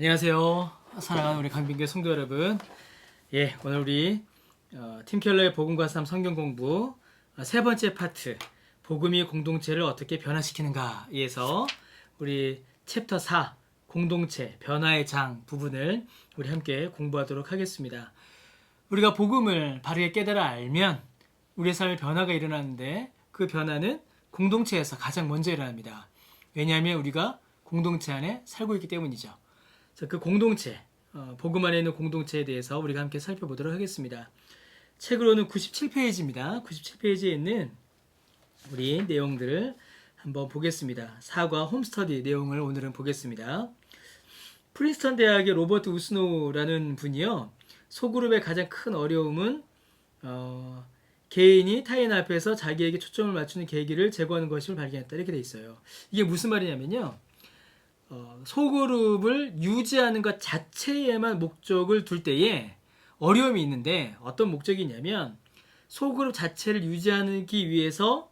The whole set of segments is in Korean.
안녕하세요. 사랑하는 우리 강빈교 성도 여러분. 오늘 우리 팀켈러의 복음과 삶 성경 공부 세 번째 파트 복음이 공동체를 어떻게 변화시키는가에서 우리 챕터 4 공동체 변화의 장 부분을 우리 함께 공부하도록 하겠습니다. 우리가 복음을 바르게 깨달아 알면 우리의 삶에 변화가 일어나는데 그 변화는 공동체에서 가장 먼저 일어납니다. 왜냐하면 우리가 공동체 안에 살고 있기 때문이죠. 그 공동체, 복음 안에 있는 공동체에 대해서 우리가 함께 살펴보도록 하겠습니다. 책으로는 97페이지입니다. 97페이지에 있는 우리 내용들을 한번 보겠습니다. 사과 홈스터디 내용을 오늘은 보겠습니다. 프린스턴 대학의 로버트 우스노우라는 분이요. 소그룹의 가장 큰 어려움은 개인이 타인 앞에서 자기에게 초점을 맞추는 계기를 제거하는 것임을 발견했다. 이렇게 돼 있어요. 이게 무슨 말이냐면요. 소그룹을 유지하는 것 자체에만 목적을 둘 때에 어려움이 있는데 어떤 목적이 있냐면 소그룹 자체를 유지하기 위해서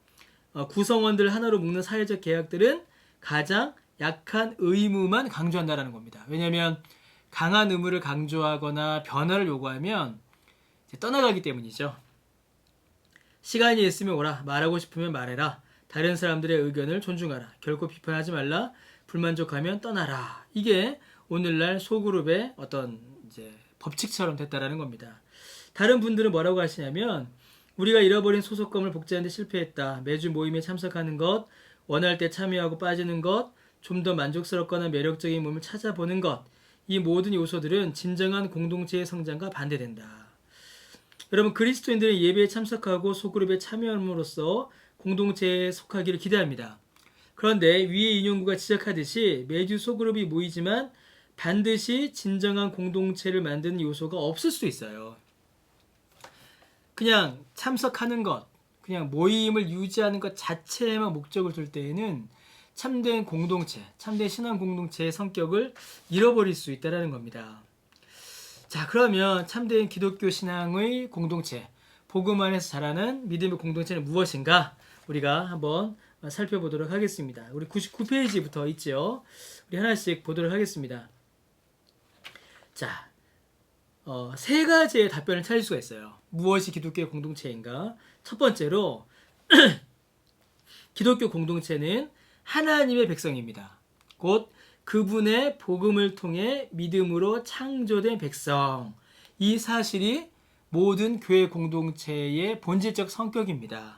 구성원들 하나로 묶는 사회적 계약들은 가장 약한 의무만 강조한다는 겁니다. 왜냐하면 강한 의무를 강조하거나 변화를 요구하면 떠나가기 때문이죠. 시간이 있으면 오라. 말하고 싶으면 말해라. 다른 사람들의 의견을 존중하라. 결코 비판하지 말라. 불만족하면 떠나라. 이게 오늘날 소그룹의 어떤 법칙처럼 됐다라는 겁니다. 다른 분들은 뭐라고 하시냐면 우리가 잃어버린 소속감을 복제하는 데 실패했다. 매주 모임에 참석하는 것, 원할 때 참여하고 빠지는 것, 좀 더 만족스럽거나 매력적인 몸을 찾아보는 것, 이 모든 요소들은 진정한 공동체의 성장과 반대된다. 여러분, 그리스도인들은 예배에 참석하고 소그룹에 참여함으로써 공동체에 속하기를 기대합니다. 그런데 위에 인용구가 지적하듯이 매주 소그룹이 모이지만 반드시 진정한 공동체를 만드는 요소가 없을 수도 있어요. 그냥 참석하는 것, 그냥 모임을 유지하는 것 자체에만 목적을 둘 때에는 참된 공동체, 참된 신앙 공동체의 성격을 잃어버릴 수 있다는 겁니다. 자, 그러면 참된 기독교 신앙의 공동체, 복음 안에서 자라는 믿음의 공동체는 무엇인가? 우리가 한번 살펴보도록 하겠습니다. 우리 99페이지부터 있죠. 우리 하나씩 보도록 하겠습니다. 자, 세 가지의 답변을 찾을 수가 있어요. 무엇이 기독교의 공동체인가? 첫 번째로 기독교 공동체는 하나님의 백성입니다. 곧 그분의 복음을 통해 믿음으로 창조된 백성. 이 사실이 모든 교회 공동체의 본질적 성격입니다.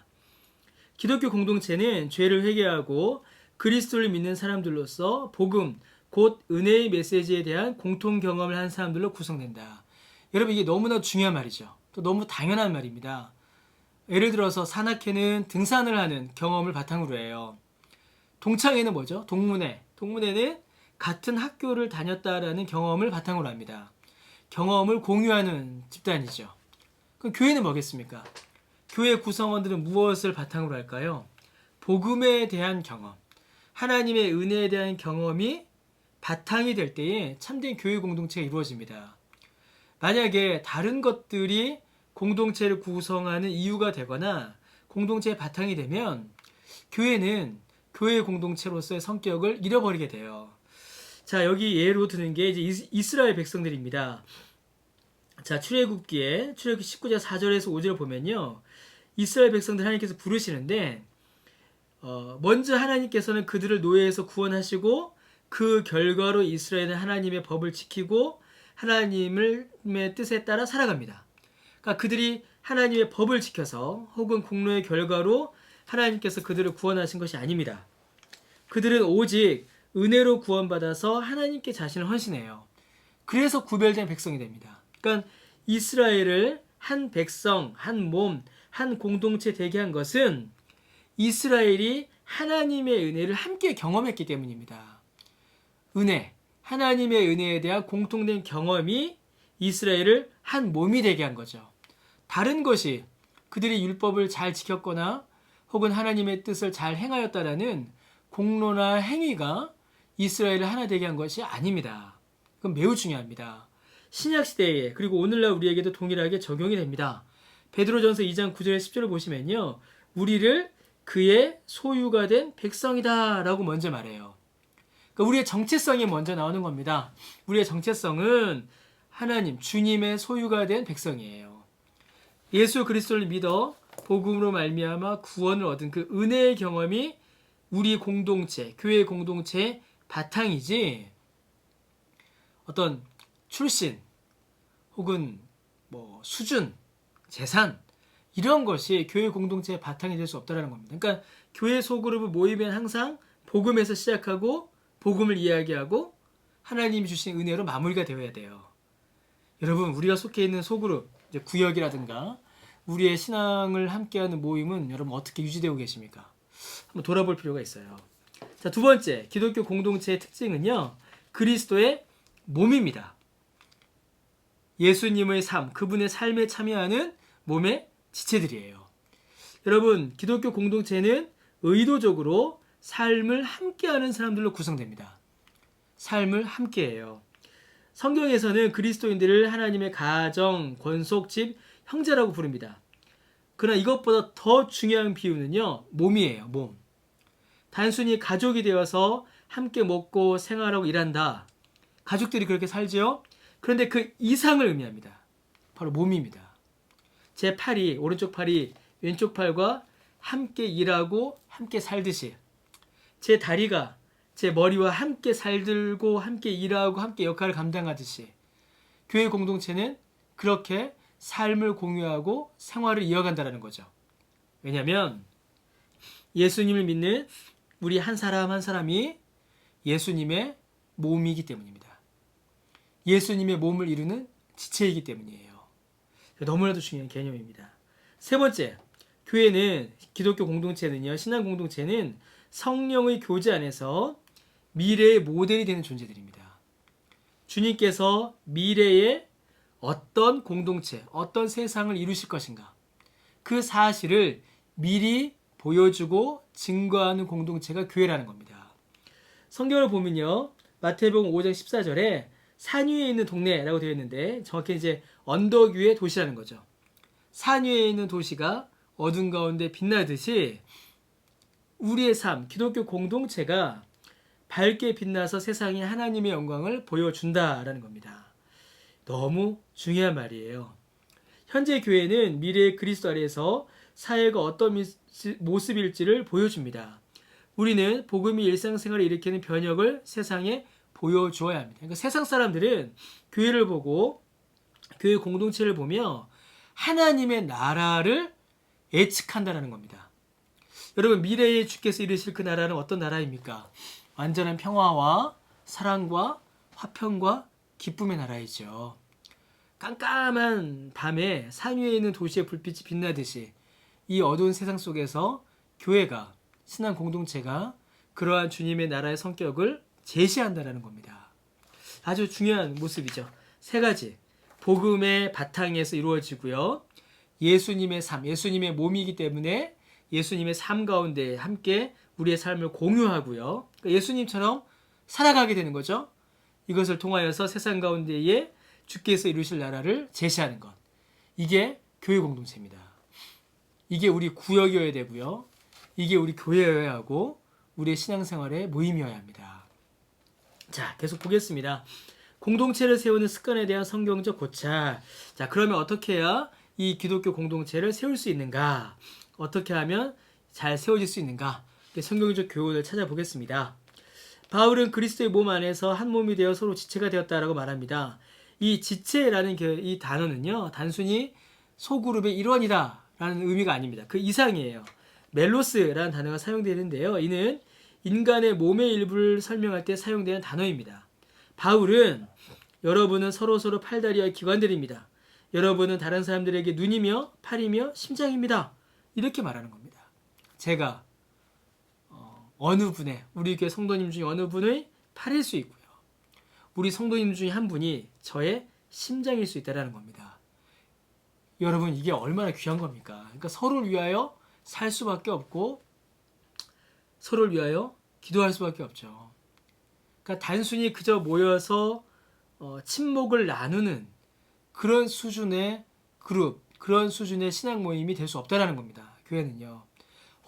기독교 공동체는 죄를 회개하고 그리스도를 믿는 사람들로서 복음, 곧 은혜의 메시지에 대한 공통 경험을 한 사람들로 구성된다. 여러분, 이게 너무나 중요한 말이죠. 또 너무 당연한 말입니다. 예를 들어서 산악회는 등산을 하는 경험을 바탕으로 해요. 동창회는 뭐죠? 동문회. 동문회는 같은 학교를 다녔다라는 경험을 바탕으로 합니다. 경험을 공유하는 집단이죠. 그럼 교회는 뭐겠습니까? 교회 구성원들은 무엇을 바탕으로 할까요? 복음에 대한 경험, 하나님의 은혜에 대한 경험이 바탕이 될 때에 참된 교회 공동체가 이루어집니다. 만약에 다른 것들이 공동체를 구성하는 이유가 되거나 공동체의 바탕이 되면 교회는 교회 공동체로서의 성격을 잃어버리게 돼요. 자, 여기 예로 드는 게 이제 이스라엘 백성들입니다. 자, 출애굽기에 출애굽기 19장 4절에서 5절을 보면요. 이스라엘 백성들 하나님께서 부르시는데 먼저 하나님께서는 그들을 노예에서 구원하시고 그 결과로 이스라엘은 하나님의 법을 지키고 하나님의 뜻에 따라 살아갑니다. 그러니까 그들이 하나님의 법을 지켜서 혹은 공로의 결과로 하나님께서 그들을 구원하신 것이 아닙니다. 그들은 오직 은혜로 구원받아서 하나님께 자신을 헌신해요. 그래서 구별된 백성이 됩니다. 그러니까 이스라엘을 한 백성, 한 몸, 한 공동체 되게 한 것은 이스라엘이 하나님의 은혜를 함께 경험했기 때문입니다. 은혜, 하나님의 은혜에 대한 공통된 경험이 이스라엘을 한 몸이 되게 한 거죠. 다른 것이 그들이 율법을 잘 지켰거나 혹은 하나님의 뜻을 잘 행하였다라는 공로나 행위가 이스라엘을 하나 되게 한 것이 아닙니다. 그건 매우 중요합니다. 신약시대에 그리고 오늘날 우리에게도 동일하게 적용이 됩니다. 베드로전서 2장 9절 10절을 보시면요. 우리를 그의 소유가 된 백성이다 라고 먼저 말해요. 그러니까 우리의 정체성이 먼저 나오는 겁니다. 우리의 정체성은 하나님, 주님의 소유가 된 백성이에요. 예수 그리스도를 믿어 복음으로 말미암아 구원을 얻은 그 은혜의 경험이 우리 공동체, 교회 공동체의 바탕이지 어떤 출신 혹은 뭐 수준, 재산 이런 것이 교회 공동체의 바탕이 될 수 없다는 겁니다. 그러니까 교회 소그룹을 모이면 항상 복음에서 시작하고 복음을 이야기하고 하나님이 주신 은혜로 마무리가 되어야 돼요. 여러분, 우리가 속해 있는 소그룹, 이제 구역이라든가 우리의 신앙을 함께하는 모임은 여러분 어떻게 유지되고 계십니까? 한번 돌아볼 필요가 있어요. 자, 두 번째, 기독교 공동체의 특징은요, 그리스도의 몸입니다. 예수님의 삶, 그분의 삶에 참여하는 몸의 지체들이에요. 여러분, 기독교 공동체는 의도적으로 삶을 함께하는 사람들로 구성됩니다. 삶을 함께해요. 성경에서는 그리스도인들을 하나님의 가정, 권속, 집, 형제라고 부릅니다. 그러나 이것보다 더 중요한 비유는요, 몸이에요. 몸. 단순히 가족이 되어서 함께 먹고 생활하고 일한다. 가족들이 그렇게 살죠. 그런데 그 이상을 의미합니다. 바로 몸입니다. 제 팔이, 오른쪽 팔이 왼쪽 팔과 함께 일하고 함께 살듯이, 제 다리가 제 머리와 함께 살들고 함께 일하고 함께 역할을 감당하듯이, 교회 공동체는 그렇게 삶을 공유하고 생활을 이어간다는 거죠. 왜냐하면 예수님을 믿는 우리 한 사람 한 사람이 예수님의 몸이기 때문입니다. 예수님의 몸을 이루는 지체이기 때문이에요. 너무나도 중요한 개념입니다. 세 번째, 교회는, 기독교 공동체는요, 신앙 공동체는 성령의 교제 안에서 미래의 모델이 되는 존재들입니다. 주님께서 미래의 어떤 공동체, 어떤 세상을 이루실 것인가, 그 사실을 미리 보여주고 증거하는 공동체가 교회라는 겁니다. 성경을 보면요, 마태복음 5장 14절에 산 위에 있는 동네라고 되어 있는데, 정확히 이제 언덕 위의 도시라는 거죠. 산 위에 있는 도시가 어둠 가운데 빛나듯이 우리의 삶, 기독교 공동체가 밝게 빛나서 세상에 하나님의 영광을 보여준다라는 겁니다. 너무 중요한 말이에요. 현재 교회는 미래의 그리스도 아래에서 사회가 어떤 모습일지를 보여줍니다. 우리는 복음이 일상생활을 일으키는 변혁을 세상에 보여주어야 합니다. 그러니까 세상 사람들은 교회를 보고 교회 공동체를 보며 하나님의 나라를 예측한다는 겁니다. 여러분, 미래에 주께서 이루실 그 나라는 어떤 나라입니까? 완전한 평화와 사랑과 화평과 기쁨의 나라이죠. 깜깜한 밤에 산 위에 있는 도시의 불빛이 빛나듯이 이 어두운 세상 속에서 교회가, 신앙 공동체가 그러한 주님의 나라의 성격을 제시한다는 겁니다. 아주 중요한 모습이죠. 세 가지. 복음의 바탕에서 이루어지고요. 예수님의 삶, 예수님의 몸이기 때문에 예수님의 삶 가운데 함께 우리의 삶을 공유하고요. 그러니까 예수님처럼 살아가게 되는 거죠. 이것을 통하여서 세상 가운데에 주께서 이루실 나라를 제시하는 것. 이게 교회 공동체입니다. 이게 우리 구역이어야 되고요. 이게 우리 교회여야 하고 우리의 신앙생활의 모임이어야 합니다. 자, 계속 보겠습니다. 공동체를 세우는 습관에 대한 성경적 고찰. 자, 그러면 어떻게 해야 이 기독교 공동체를 세울 수 있는가? 어떻게 하면 잘 세워질 수 있는가? 성경적 교훈을 찾아보겠습니다. 바울은 그리스도의 몸 안에서 한 몸이 되어 서로 지체가 되었다라고 말합니다. 이 지체라는 이 단어는요, 단순히 소그룹의 일원이다라는 의미가 아닙니다. 그 이상이에요. 멜로스라는 단어가 사용되는데요. 이는 인간의 몸의 일부를 설명할 때 사용되는 단어입니다. 바울은 여러분은 서로서로 팔다리와 기관들입니다. 여러분은 다른 사람들에게 눈이며 팔이며 심장입니다. 이렇게 말하는 겁니다. 제가 어느 분의, 우리 교회 성도님 중에 어느 분의 팔일 수 있고요. 우리 성도님 중에 한 분이 저의 심장일 수 있다는 겁니다. 여러분, 이게 얼마나 귀한 겁니까? 그러니까 서로를 위하여 살 수밖에 없고 서로를 위하여 기도할 수밖에 없죠. 그러니까 단순히 그저 모여서 친목을 나누는 그런 수준의 그룹, 그런 수준의 신앙 모임이 될 수 없다는 겁니다. 교회는요.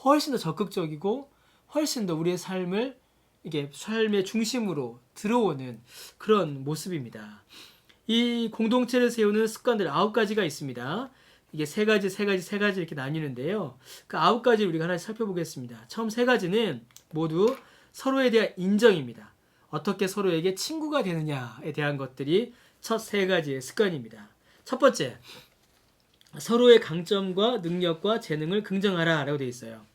훨씬 더 적극적이고 훨씬 더 우리의 삶을 이게 삶의 중심으로 들어오는 그런 모습입니다. 이 공동체를 세우는 습관들 9가지가 있습니다. 이게 세 가지 이렇게 나뉘는데요. 그 9가지를 우리가 하나씩 살펴보겠습니다. 처음 3가지는 모두 서로에 대한 인정입니다. 어떻게 서로에게 친구가 되느냐에 대한 것들이 첫 3가지의 습관입니다. 첫 번째, 서로의 강점과 능력과 재능을 긍정하라 라고 되어 있어요.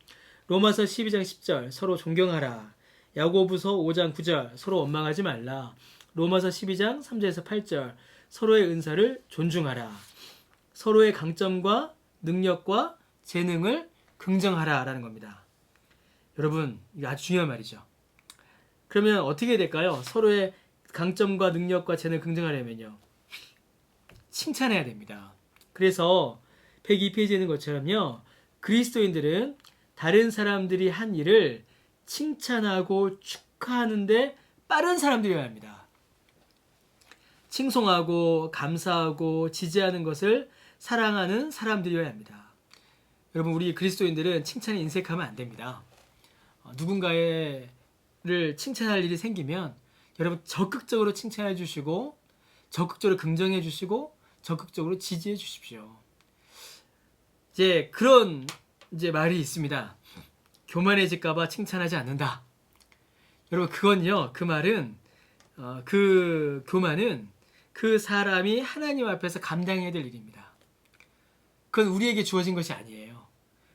로마서 12장 10절 서로 존경하라. 야고보서 5장 9절 서로 원망하지 말라. 로마서 12장 3절에서 8절 서로의 은사를 존중하라. 서로의 강점과 능력과 재능을 긍정하라 라는 겁니다. 여러분, 이거 아주 중요한 말이죠. 그러면 어떻게 될까요? 서로의 강점과 능력과 재능을 긍정하려면요, 칭찬해야 됩니다. 그래서 102페이지에 있는 것처럼요, 그리스도인들은 다른 사람들이 한 일을 칭찬하고 축하하는데 빠른 사람들이어야 합니다. 칭송하고 감사하고 지지하는 것을 사랑하는 사람들이어야 합니다. 여러분, 우리 그리스도인들은 칭찬에 인색하면 안 됩니다. 누군가를 칭찬할 일이 생기면 여러분 적극적으로 칭찬해 주시고, 적극적으로 긍정해 주시고, 적극적으로 지지해 주십시오. 이제 그런 말이 있습니다. 교만해질까봐 칭찬하지 않는다. 여러분, 그건요, 그 말은 그 교만은 그 사람이 하나님 앞에서 감당해야 될 일입니다. 그건 우리에게 주어진 것이 아니에요.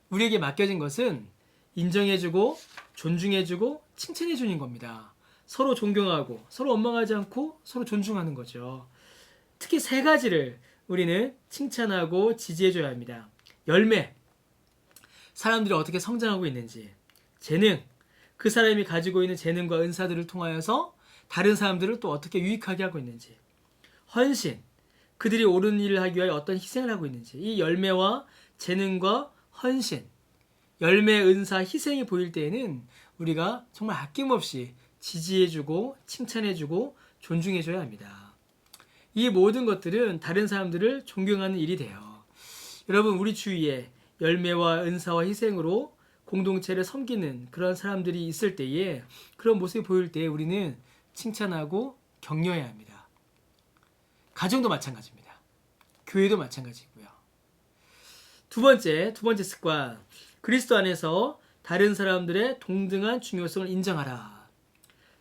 우리에게 맡겨진 것은 인정해주고 존중해주고 칭찬해주는 겁니다. 서로 존경하고 서로 원망하지 않고 서로 존중하는 거죠. 특히 3가지를 우리는 칭찬하고 지지해줘야 합니다. 열매, 사람들이 어떻게 성장하고 있는지. 재능, 그 사람이 가지고 있는 재능과 은사들을 통하여서 다른 사람들을 또 어떻게 유익하게 하고 있는지. 헌신, 그들이 옳은 일을 하기 위하여 어떤 희생을 하고 있는지. 이 열매와 재능과 헌신, 열매, 은사, 희생이 보일 때에는 우리가 정말 아낌없이 지지해주고 칭찬해주고 존중해줘야 합니다. 이 모든 것들은 다른 사람들을 존경하는 일이 돼요. 여러분, 우리 주위에 열매와 은사와 희생으로 공동체를 섬기는 그런 사람들이 있을 때에, 그런 모습이 보일 때에 우리는 칭찬하고 격려해야 합니다. 가정도 마찬가지입니다. 교회도 마찬가지고요. 두 번째 습관, 그리스도 안에서 다른 사람들의 동등한 중요성을 인정하라.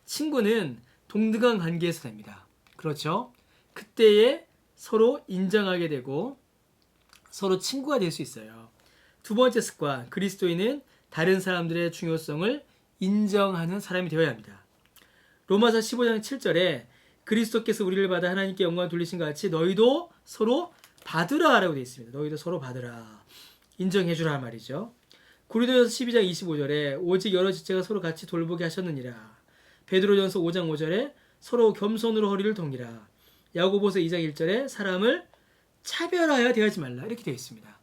친구는 동등한 관계에서 됩니다. 그렇죠? 그때에 서로 인정하게 되고 서로 친구가 될 수 있어요. 두 번째 습관, 그리스도인은 다른 사람들의 중요성을 인정하는 사람이 되어야 합니다. 로마서 15장 7절에 그리스도께서 우리를 받아 하나님께 영광을 돌리신 것 같이 너희도 서로 받으라 라고 되어 있습니다. 너희도 서로 받으라. 인정해주라 말이죠. 고린도전서 12장 25절에 오직 여러 지체가 서로 같이 돌보게 하셨느니라. 베드로전서 5장 5절에 서로 겸손으로 허리를 동이라. 야고보서 2장 1절에 사람을 차별하여 대하지 말라. 이렇게 되어 있습니다.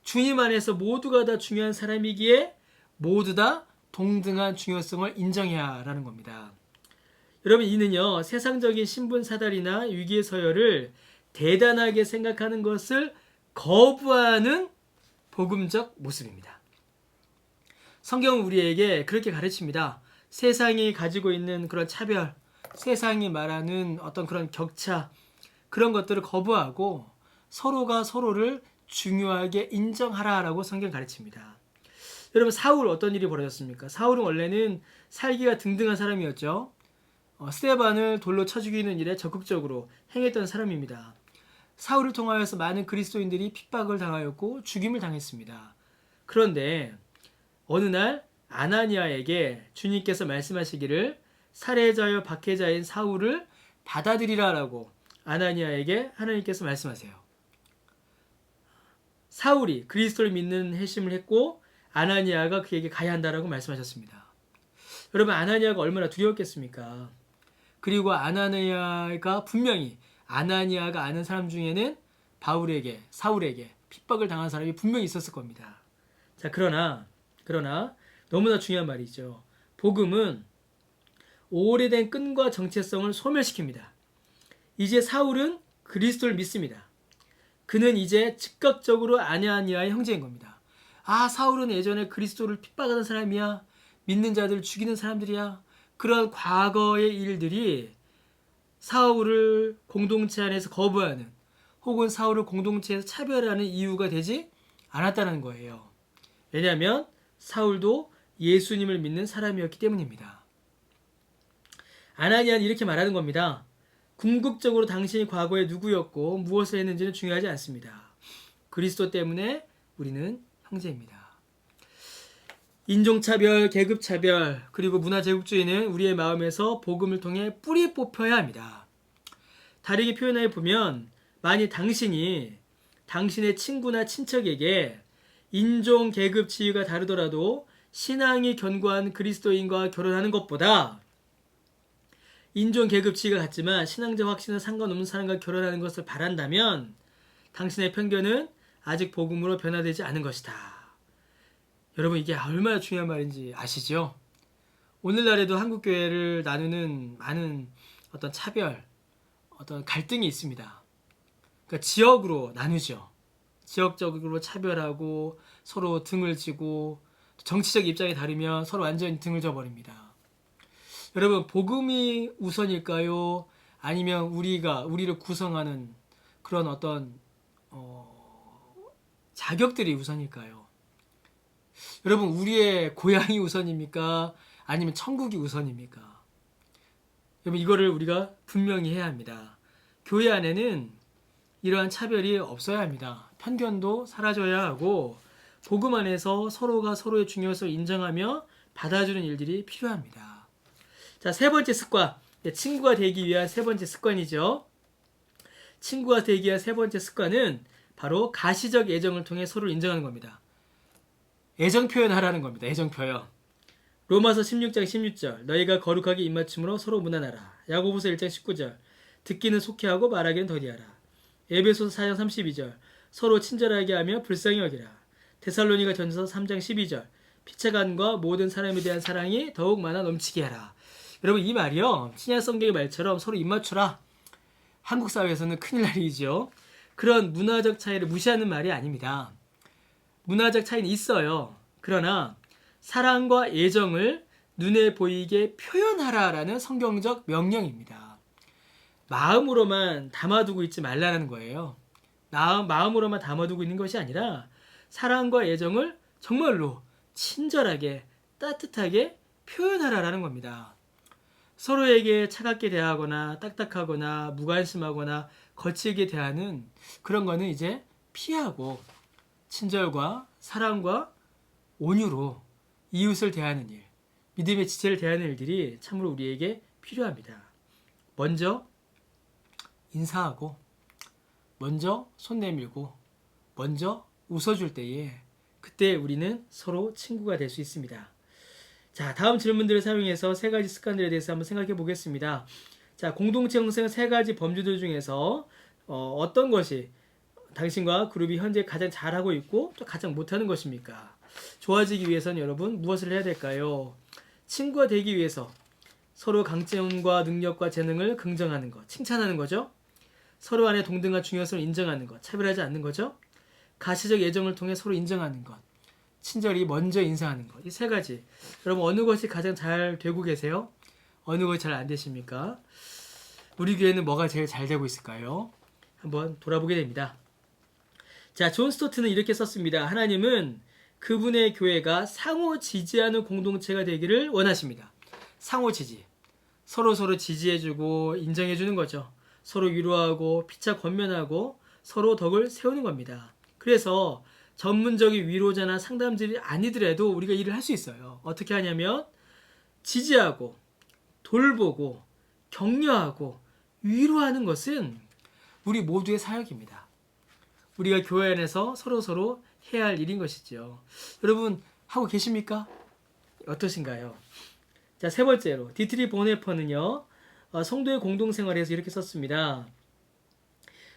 주님 안에서 모두가 다 중요한 사람이기에 모두 다 동등한 중요성을 인정해야 하라는 겁니다. 여러분, 이는요, 세상적인 신분 사달이나 위기의 서열을 대단하게 생각하는 것을 거부하는 복음적 모습입니다. 성경은 우리에게 그렇게 가르칩니다. 세상이 가지고 있는 그런 차별, 세상이 말하는 어떤 그런 격차, 그런 것들을 거부하고 서로가 서로를 중요하게 인정하라라고 성경 가르칩니다. 여러분, 사울 어떤 일이 벌어졌습니까? 사울은 원래는 살기가 등등한 사람이었죠. 스데반을 돌로 쳐 죽이는 일에 적극적으로 행했던 사람입니다. 사울을 통하여서 많은 그리스도인들이 핍박을 당하였고 죽임을 당했습니다. 그런데 어느 날 아나니아에게 주님께서 말씀하시기를 살해자여 박해자인 사울을 받아들이라라고 아나니아에게 하나님께서 말씀하세요. 사울이 그리스도를 믿는 회심을 했고 아나니아가 그에게 가야 한다라고 말씀하셨습니다. 여러분, 아나니아가 얼마나 두려웠겠습니까? 그리고 아나니아가 분명히 아나니아가 아는 사람 중에는 사울에게 핍박을 당한 사람이 분명히 있었을 겁니다. 자, 그러나 너무나 중요한 말이죠. 복음은 오래된 끈과 정체성을 소멸시킵니다. 이제 사울은 그리스도를 믿습니다. 그는 이제 즉각적으로 아나니아의 형제인 겁니다. 아, 사울은 예전에 그리스도를 핍박하던 사람이야. 믿는 자들을 죽이는 사람들이야. 그런 과거의 일들이 사울을 공동체 안에서 거부하는 혹은 사울을 공동체에서 차별하는 이유가 되지 않았다는 거예요. 왜냐하면 사울도 예수님을 믿는 사람이었기 때문입니다. 아나니아는 이렇게 말하는 겁니다. 궁극적으로 당신이 과거에 누구였고 무엇을 했는지는 중요하지 않습니다. 그리스도 때문에 우리는 형제입니다. 인종차별, 계급차별, 그리고 문화제국주의는 우리의 마음에서 복음을 통해 뿌리 뽑혀야 합니다. 다르게 표현해 보면 만일 당신이 당신의 친구나 친척에게 인종, 계급, 지위가 다르더라도 신앙이 견고한 그리스도인과 결혼하는 것보다 인종, 계급, 지위가 같지만 신앙적 확신은 상관없는 사람과 결혼하는 것을 바란다면 당신의 편견은 아직 복음으로 변화되지 않은 것이다. 여러분, 이게 얼마나 중요한 말인지 아시죠? 오늘날에도 한국교회를 나누는 많은 어떤 차별, 어떤 갈등이 있습니다. 그러니까 지역으로 나누죠. 지역적으로 차별하고 서로 등을 지고 정치적 입장이 다르면 서로 완전히 등을 져버립니다. 여러분, 복음이 우선일까요? 아니면 우리를 구성하는 그런 어떤 자격들이 우선일까요? 여러분, 우리의 고향이 우선입니까? 아니면 천국이 우선입니까? 여러분, 이거를 우리가 분명히 해야 합니다. 교회 안에는 이러한 차별이 없어야 합니다. 편견도 사라져야 하고 복음 안에서 서로가 서로의 중요성을 인정하며 받아주는 일들이 필요합니다. 자, 세 번째 습관. 친구가 되기 위한 세 번째 습관이죠. 친구가 되기 위한 세 번째 습관은 바로 가시적 애정을 통해 서로를 인정하는 겁니다. 애정 표현하라는 겁니다. 애정 표현. 로마서 16장 16절 너희가 거룩하게 입맞춤으로 서로 무난하라. 야고보서 1장 19절 듣기는 속히하고 말하기는 더디하라. 에베소서 4장 32절 서로 친절하게 하며 불쌍히 여기라. 데살로니가 전서 3장 12절 피차간과 모든 사람에 대한 사랑이 더욱 많아 넘치게 하라. 여러분, 이 말이요, 신약 성경의 말처럼 서로 입맞추라. 한국 사회에서는 큰일 날 일이죠. 그런 문화적 차이를 무시하는 말이 아닙니다. 문화적 차이는 있어요. 그러나 사랑과 애정을 눈에 보이게 표현하라라는 성경적 명령입니다. 마음으로만 담아두고 있지 말라는 거예요. 마음으로만 담아두고 있는 것이 아니라 사랑과 애정을 정말로 친절하게 따뜻하게 표현하라라는 겁니다. 서로에게 차갑게 대하거나 딱딱하거나 무관심하거나 거칠게 대하는 그런 거는 이제 피하고 친절과 사랑과 온유로 이웃을 대하는 일, 믿음의 지체를 대하는 일들이 참으로 우리에게 필요합니다. 먼저 인사하고, 먼저 손 내밀고, 먼저 웃어줄 때에 그때 우리는 서로 친구가 될 수 있습니다. 자, 다음 질문들을 사용해서 세 가지 습관들에 대해서 한번 생각해 보겠습니다. 자, 공동체 형성 세 가지 범주들 중에서 어떤 것이 당신과 그룹이 현재 가장 잘하고 있고 또 가장 못하는 것입니까? 좋아지기 위해서는 여러분 무엇을 해야 될까요? 친구가 되기 위해서 서로 강점과 능력과 재능을 긍정하는 것, 칭찬하는 거죠. 서로 안에 동등한 중요성을 인정하는 것, 차별하지 않는 거죠. 가시적 애정을 통해 서로 인정하는 것, 친절히 먼저 인사하는 것. 이 세 가지. 여러분, 어느 것이 가장 잘 되고 계세요? 어느 것이 잘 안 되십니까? 우리 교회는 뭐가 제일 잘 되고 있을까요? 한번 돌아보게 됩니다. 자, 존 스토트는 이렇게 썼습니다. 하나님은 그분의 교회가 상호 지지하는 공동체가 되기를 원하십니다. 상호 지지. 서로 지지해주고 인정해주는 거죠. 서로 위로하고 피차 권면하고 서로 덕을 세우는 겁니다. 그래서 전문적인 위로자나 상담질이 아니더라도 우리가 일을 할 수 있어요. 어떻게 하냐면 지지하고 돌보고 격려하고 위로하는 것은 우리 모두의 사역입니다. 우리가 교회 안에서 서로 해야 할 일인 것이죠. 여러분, 하고 계십니까? 어떠신가요? 자, 세 번째로 디트리 보네퍼는요, 성도의 공동생활에서 이렇게 썼습니다.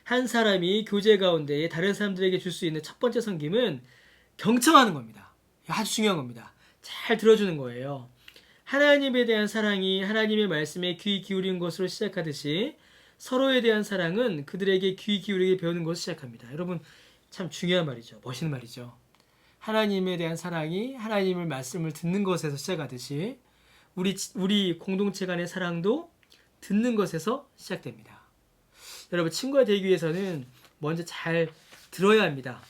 한 사람이 교제 가운데 다른 사람들에게 줄 수 있는 첫 번째 섬김은 경청하는 겁니다. 아주 중요한 겁니다. 잘 들어주는 거예요. 하나님에 대한 사랑이 하나님의 말씀에 귀 기울이는 것으로 시작하듯이 서로에 대한 사랑은 그들에게 귀 기울이게 배우는 것으로 시작합니다. 여러분, 참 중요한 말이죠. 멋있는 말이죠. 하나님에 대한 사랑이 하나님의 말씀을 듣는 것에서 시작하듯이 우리 공동체 간의 사랑도 듣는 것에서 시작됩니다. 여러분, 친구가 되기 위해서는 먼저 잘 들어야 합니다.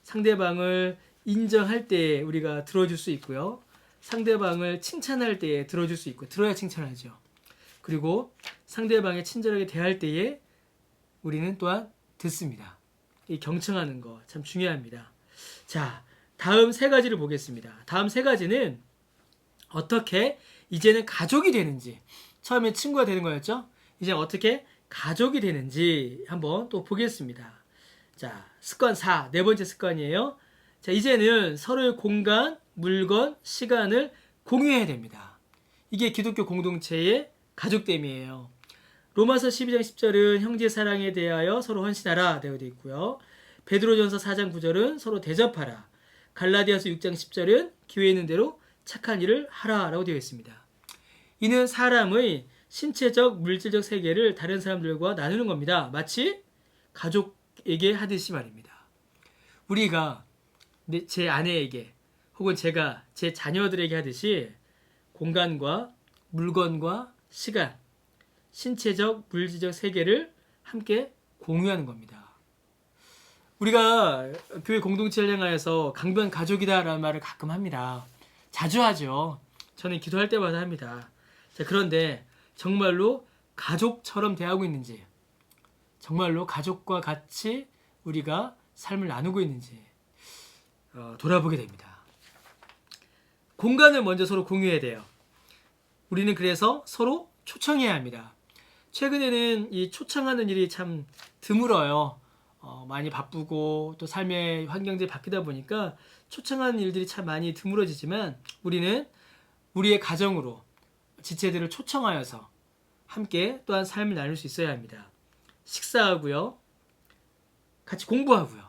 상대방을 인정할 때 우리가 들어줄 수 있고요. 상대방을 칭찬할 때에 들어줄 수 있고, 들어야 칭찬하죠. 그리고 상대방에 친절하게 대할 때에 우리는 또한 듣습니다. 이 경청하는 거 참 중요합니다. 자, 다음 세 가지를 보겠습니다. 다음 세 가지는 어떻게 이제는 가족이 되는지, 처음에 친구가 되는 거였죠? 이제 어떻게 가족이 되는지 한번 또 보겠습니다. 자, 습관 4, 네 번째 습관이에요. 자, 이제는 서로의 공간, 물건, 시간을 공유해야 됩니다. 이게 기독교 공동체의 가족됨이에요. 로마서 12장 10절은 형제 사랑에 대하여 서로 헌신하라 되어 있고요. 베드로전서 4장 9절은 서로 대접하라. 갈라디아서 6장 10절은 기회 있는 대로 착한 일을 하라라고 되어 있습니다. 이는 사람의 신체적, 물질적 세계를 다른 사람들과 나누는 겁니다. 마치 가족에게 하듯이 말입니다. 우리가 제 아내에게 혹은 제가 제 자녀들에게 하듯이 공간과 물건과 시간, 신체적, 물질적 세계를 함께 공유하는 겁니다. 우리가 교회 공동체를 향하여서 강변 가족이다라는 말을 가끔 합니다. 자주 하죠. 저는 기도할 때마다 합니다. 자, 그런데 정말로 가족처럼 대하고 있는지, 정말로 가족과 같이 우리가 삶을 나누고 있는지 돌아보게 됩니다. 공간을 먼저 서로 공유해야 돼요. 우리는 그래서 서로 초청해야 합니다. 최근에는 이 초청하는 일이 참 드물어요. 많이 바쁘고 또 삶의 환경들이 바뀌다 보니까 초청하는 일들이 참 많이 드물어지지만 우리는 우리의 가정으로 지체들을 초청하여서 함께 또한 삶을 나눌 수 있어야 합니다. 식사하고요, 같이 공부하고요,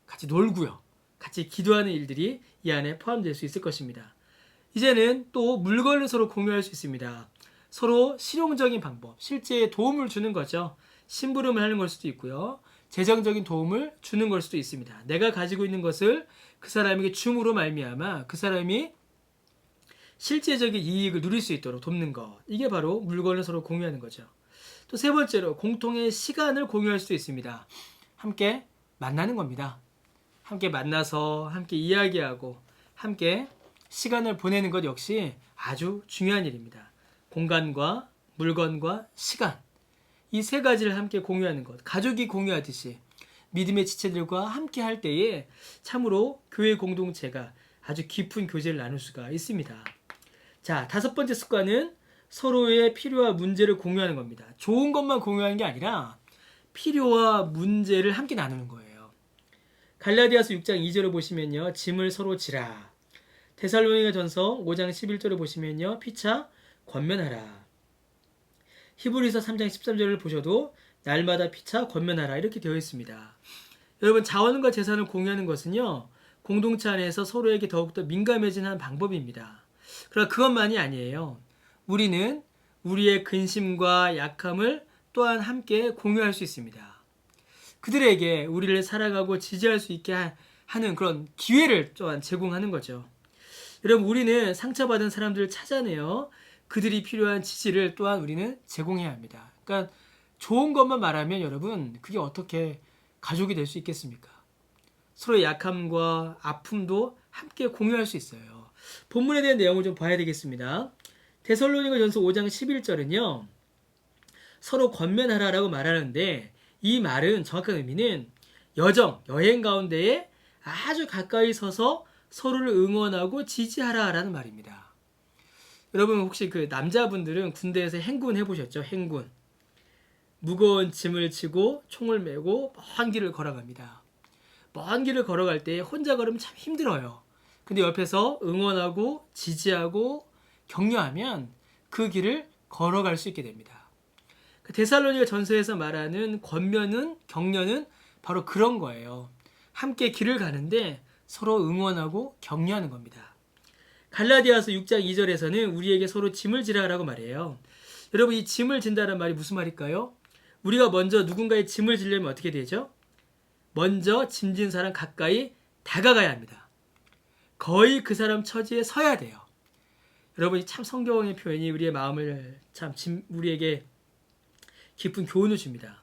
같이 놀고요, 같이 기도하는 일들이 이 안에 포함될 수 있을 것입니다. 이제는 또 물건을 서로 공유할 수 있습니다. 서로 실용적인 방법, 실제 도움을 주는 거죠. 심부름을 하는 걸 수도 있고요. 재정적인 도움을 주는 걸 수도 있습니다. 내가 가지고 있는 것을 그 사람에게 줌으로 말미암아 그 사람이 실제적인 이익을 누릴 수 있도록 돕는 것. 이게 바로 물건을 서로 공유하는 거죠. 또 세 번째로 공통의 시간을 공유할 수도 있습니다. 함께 만나는 겁니다. 함께 만나서 함께 이야기하고 함께 시간을 보내는 것 역시 아주 중요한 일입니다. 공간과 물건과 시간, 이 세 가지를 함께 공유하는 것, 가족이 공유하듯이 믿음의 지체들과 함께 할 때에 참으로 교회 공동체가 아주 깊은 교제를 나눌 수가 있습니다. 자, 다섯 번째 습관은 서로의 필요와 문제를 공유하는 겁니다. 좋은 것만 공유하는 게 아니라 필요와 문제를 함께 나누는 거예요. 갈라디아서 6장 2절을 보시면요, 짐을 서로 지라. 데살로니가전서 5장 11절을 보시면요, 피차 권면하라. 히브리서 3장 13절을 보셔도 날마다 피차 권면하라 이렇게 되어 있습니다. 여러분, 자원과 재산을 공유하는 것은요, 공동체 안에서 서로에게 더욱더 민감해지는 방법입니다. 그러나 그것만이 아니에요. 우리는 우리의 근심과 약함을 또한 함께 공유할 수 있습니다. 그들에게 우리를 사랑하고 지지할 수 있게 하는 그런 기회를 또한 제공하는 거죠. 여러분, 우리는 상처받은 사람들을 찾아내어 그들이 필요한 지지를 또한 우리는 제공해야 합니다. 그러니까 좋은 것만 말하면 여러분, 그게 어떻게 가족이 될 수 있겠습니까? 서로의 약함과 아픔도 함께 공유할 수 있어요. 본문에 대한 내용을 좀 봐야 되겠습니다. 데살로니가전서 5장 11절은요, 서로 권면하라라고 말하는데 이 말은 정확한 의미는 여행 가운데에 아주 가까이 서서 서로를 응원하고 지지하라라는 말입니다. 여러분, 혹시 그 남자분들은 군대에서 행군 해보셨죠? 행군. 무거운 짐을 지고 총을 메고 먼 길을 걸어갑니다. 먼 길을 걸어갈 때 혼자 걸으면 참 힘들어요. 근데 옆에서 응원하고 지지하고 격려하면 그 길을 걸어갈 수 있게 됩니다. 데살로니가 전서에서 말하는 권면은, 격려는 바로 그런 거예요. 함께 길을 가는데 서로 응원하고 격려하는 겁니다. 갈라디아서 6장 2절에서는 우리에게 서로 짐을 지라라고 말해요. 여러분, 이 짐을 진다는 말이 무슨 말일까요? 우리가 먼저 누군가의 짐을 지려면 어떻게 되죠? 먼저 짐진 사람 가까이 다가가야 합니다. 거의 그 사람 처지에 서야 돼요. 여러분이 참 성경의 표현이 우리의 마음을 우리에게 깊은 교훈을 줍니다.